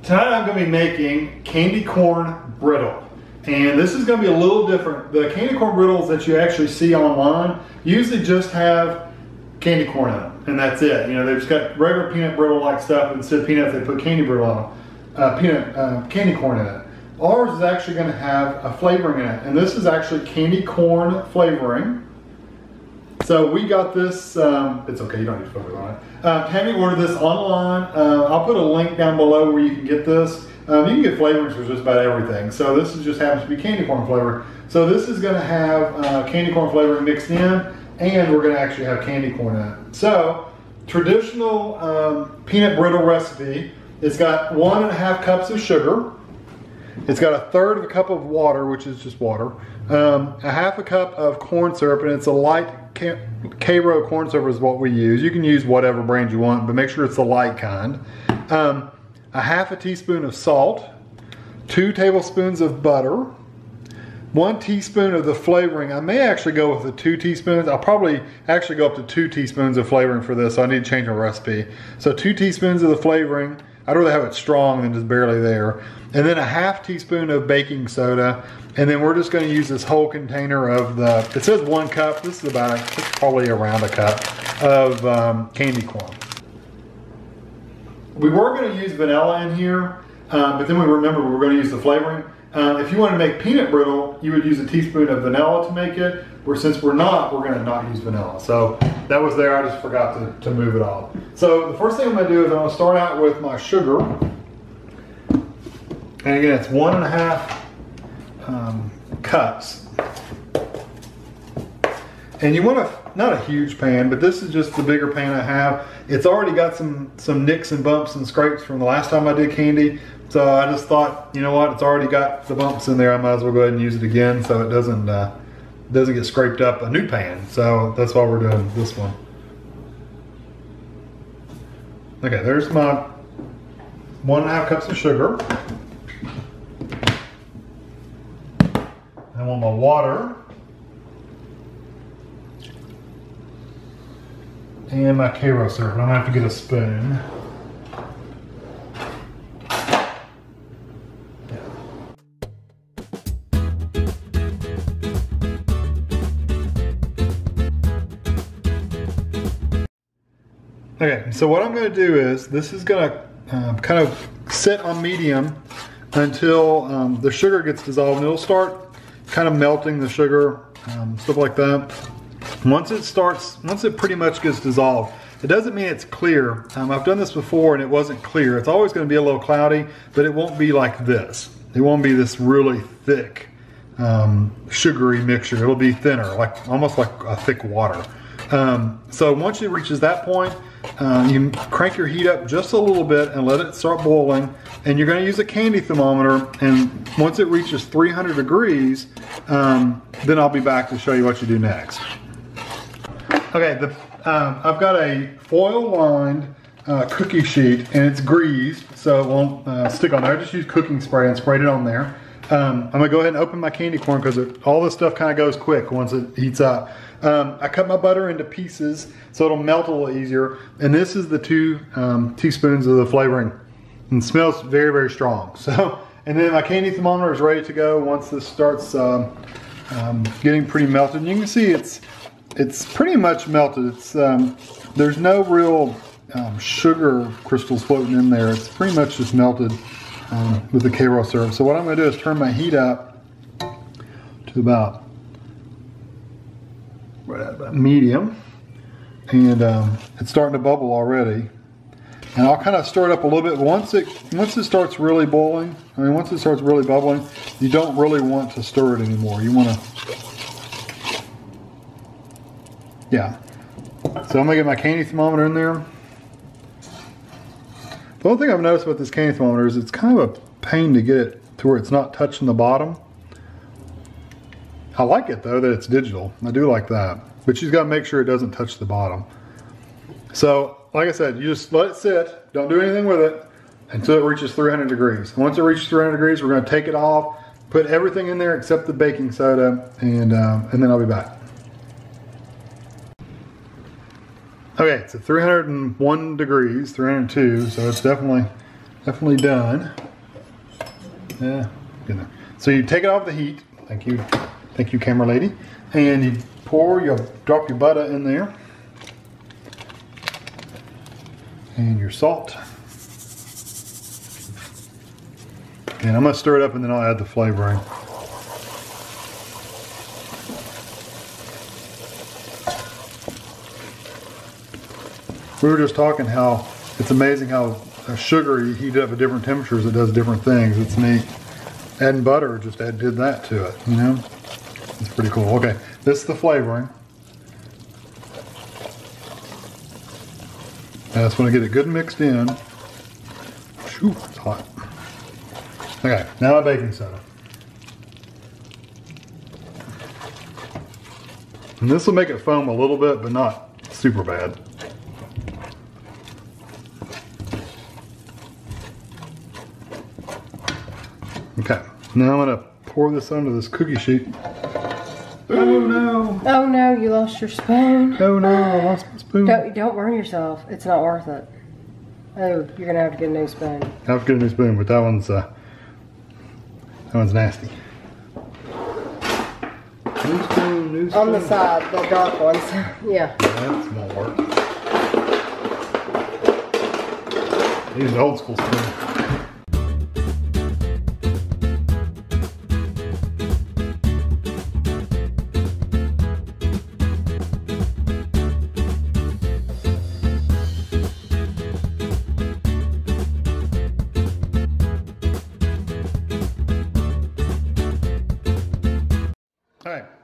Tonight I'm going to be making candy corn brittle. And this is going to be a little different. The candy corn brittles that you actually see online usually just have candy corn in them, and that's it. You know, they've just got regular peanut brittle like stuff. Instead of peanuts, they put candy brittle on candy corn in it. Ours is actually going to have a flavoring in it, and this is actually candy corn flavoring. So we got this, it's okay, you don't need to focus on it. Tammy ordered this online. I'll put a link down below where you can get this. You can get flavorings for just about everything. So this is just happens to be candy corn flavor. So this is going to have candy corn flavoring mixed in, and we're going to actually have candy corn in it. So traditional peanut brittle recipe, it's got 1.5 cups of sugar. It's got 1/3 of a cup of water, which is just water. 1/2 cup of corn syrup, and it's a light K-Row corn syrup is what we use. You can use whatever brand you want, but make sure it's the light kind. 1/2 teaspoon of salt, 2 tablespoons of butter, 1 teaspoon of the flavoring. I may actually go with the 2 teaspoons. I'll probably actually go up to 2 teaspoons of flavoring for this, so I need to change my recipe. So 2 teaspoons of the flavoring. I'd rather have it strong than just barely there. And then 1/2 teaspoon of baking soda. And then we're just going to use this whole container of the, it says 1 cup. This is about, it's probably around a cup of candy corn. We were going to use vanilla in here, but then we remembered we were going to use the flavoring. If you want to make peanut brittle, you would use a teaspoon of vanilla to make it, where since we're going to not use vanilla. So that was there, I just forgot to move it off. So the first thing I'm going to do is I'm going to start out with my sugar. And again, it's 1.5 cups. And you want not a huge pan, but this is just the bigger pan I have. It's already got some nicks and bumps and scrapes from the last time I did candy. So I just thought, you know what, it's already got the bumps in there. I might as well go ahead and use it again so it doesn't get scraped up a new pan. So that's why we're doing this one. Okay, there's my 1.5 cups of sugar. I want my water. And my K-Row syrup. I'm gonna have to get a spoon. Okay, so what I'm going to do is, this is going to kind of sit on medium until the sugar gets dissolved, and it'll start kind of melting the sugar, stuff like that. Once it pretty much gets dissolved, it doesn't mean it's clear. I've done this before and it wasn't clear. It's always going to be a little cloudy, but it won't be like this. It won't be this really thick, sugary mixture. It'll be thinner, like almost like a thick water. So once it reaches that point, you crank your heat up just a little bit and let it start boiling, and you're going to use a candy thermometer, and once it reaches 300 degrees, then I'll be back to show you what you do next. Okay, I've got a foil-lined cookie sheet, and it's greased, so it won't stick on there. I just use cooking spray and sprayed it on there. I'm going to go ahead and open my candy corn because all this stuff kind of goes quick once it heats up. I cut my butter into pieces so it'll melt a little easier, and this is the 2 teaspoons of the flavoring, and it smells very, very strong. So, and then my candy thermometer is ready to go once this starts getting pretty melted. And you can see it's pretty much melted. It's there's no real sugar crystals floating in there. It's pretty much just melted with the K-Row syrup. So what I'm going to do is turn my heat up to about medium, and it's starting to bubble already. And I'll kind of stir it up a little bit. Once it starts really boiling, once it starts really bubbling, you don't really want to stir it anymore. You want to, yeah. So I'm gonna get my candy thermometer in there. The only thing I've noticed with this candy thermometer is it's kind of a pain to get it to where it's not touching the bottom. I like it though that it's digital. I do like that. But you just gotta make sure it doesn't touch the bottom. So, like I said, you just let it sit. Don't do anything with it until it reaches 300 degrees. Once it reaches 300 degrees, we're gonna take it off, put everything in there except the baking soda, and then I'll be back. Okay, it's at 301 degrees, 302, so it's definitely definitely done. Yeah, good. So you take it off the heat. Thank you, camera lady. And you drop your butter in there. And your salt. And I'm gonna stir it up and then I'll add the flavoring. We were just talking how it's amazing how sugar you heat up at different temperatures, it does different things. It's neat. Adding butter just did that to it, you know? It's pretty cool. Okay, this is the flavoring. I just want to get it good mixed in. Shoo, it's hot. Okay, now my baking soda. And this will make it foam a little bit, but not super bad. Okay, now I'm going to pour this onto this cookie sheet. Oh no! Oh no, you lost your spoon. Oh no, I lost my spoon. Don't burn yourself. It's not worth it. Oh, you're gonna have to get a new spoon. I have to get a new spoon, but that one's nasty. New spoon, new spoon. On the side, the dark ones. Yeah. That's more work. Use an old school spoon.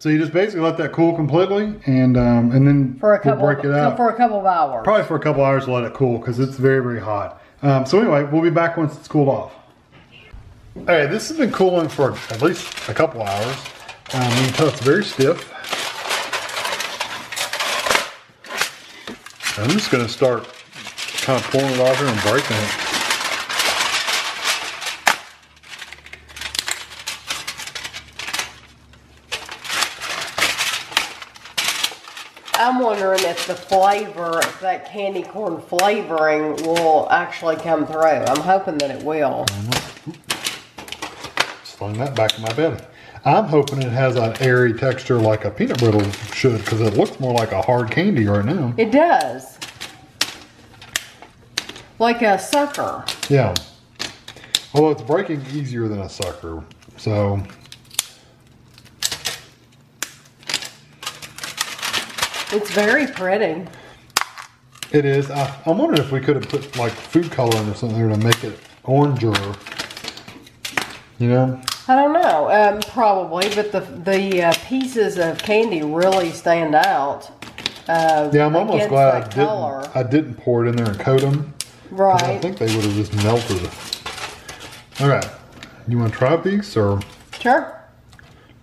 So you just basically let that cool completely, and then For a couple, we'll break it out. for a couple of hours. Probably for a couple hours to let it cool because it's very, very hot. So anyway, we'll be back once it's cooled off. Alright, this has been cooling for at least a couple hours. You can tell it's very stiff. I'm just going to start kind of pulling it off here and breaking it. I'm wondering if the flavor, if that candy corn flavoring will actually come through. I'm hoping that it will. Slung that back in my belly. I'm hoping it has an airy texture like a peanut brittle should, because it looks more like a hard candy right now. It does. Like a sucker. Yeah. Although it's breaking easier than a sucker, so. It's very pretty. It is. I'm wondering if we could have put like food coloring or something there to make it oranger. You know? I don't know. Probably, but the pieces of candy really stand out. Yeah, I'm almost glad I didn't pour it in there and coat them. Right. I think they would have just melted. Okay. You want to try a piece, or? Sure.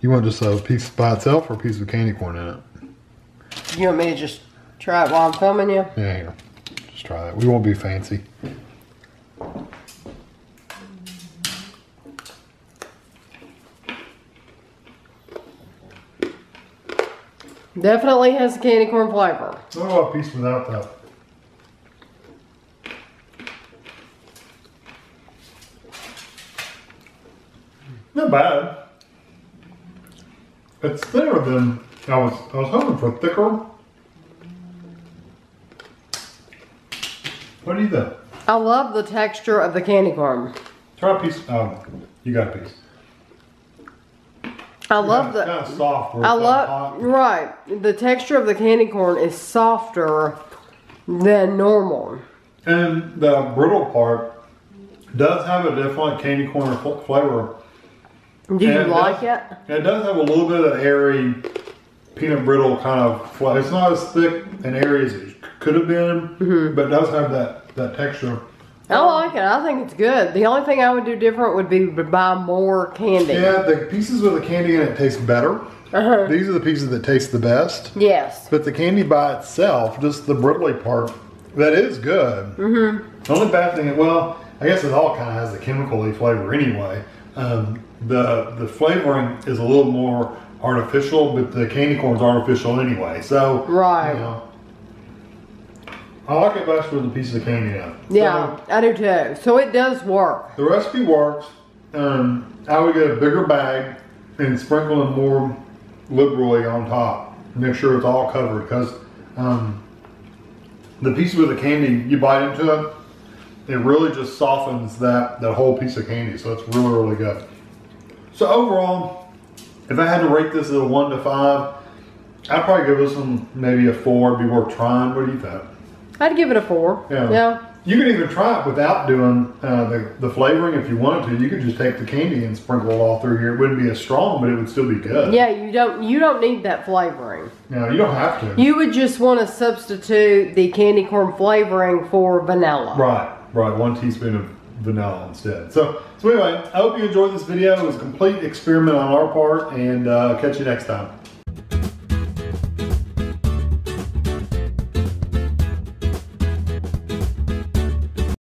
You want just a piece by itself, or a piece of candy corn in it? You want me to just try it while I'm filming you? Yeah, here. Just try that. We won't be fancy. Definitely has the candy corn flavor. Oh, a piece without that. Not bad. It's thinner than I was hoping for. Thicker. What do you think? I love the texture of the candy corn. Try a piece. You got a piece. I love the. It's kind of soft. Where it's hot. Right. The texture of the candy corn is softer than normal. And the brittle part does have a different candy corn flavor. Do you like it? It does have a little bit of airy peanut brittle kind of flavor. It's not as thick and airy as it could have been, but it does have that texture. I like it. I think it's good. The only thing I would do different would be to buy more candy. Yeah, the pieces with the candy in it taste better. These are the pieces that taste the best. Yes. But the candy by itself, just the brittly part, that is good. The only bad thing, well, I guess it all kind of has the chemical-y flavor anyway. The flavoring is a little more artificial, but the candy corn's artificial anyway. So, right. You know, I like it best with a piece of candy in it. Yeah, So, I do too. So it does work. the recipe works. I would get a bigger bag and sprinkle them more liberally on top. Make sure it's all covered, because the piece with the candy, you bite into it, it really just softens that whole piece of candy. So it's really, really good. So overall, if I had to rate this as a 1 to 5, I'd probably give this one maybe a 4. It'd be worth trying. What do you think? I'd give it a 4. Yeah. You could even try it without doing the flavoring if you wanted to. You could just take the candy and sprinkle it all through here. It wouldn't be as strong, but it would still be good. Yeah, you don't need that flavoring. No, you don't have to. You would just want to substitute the candy corn flavoring for vanilla. Right. 1 teaspoon of vanilla instead. So anyway, I hope you enjoyed this video. It was a complete experiment on our part, and catch you next time.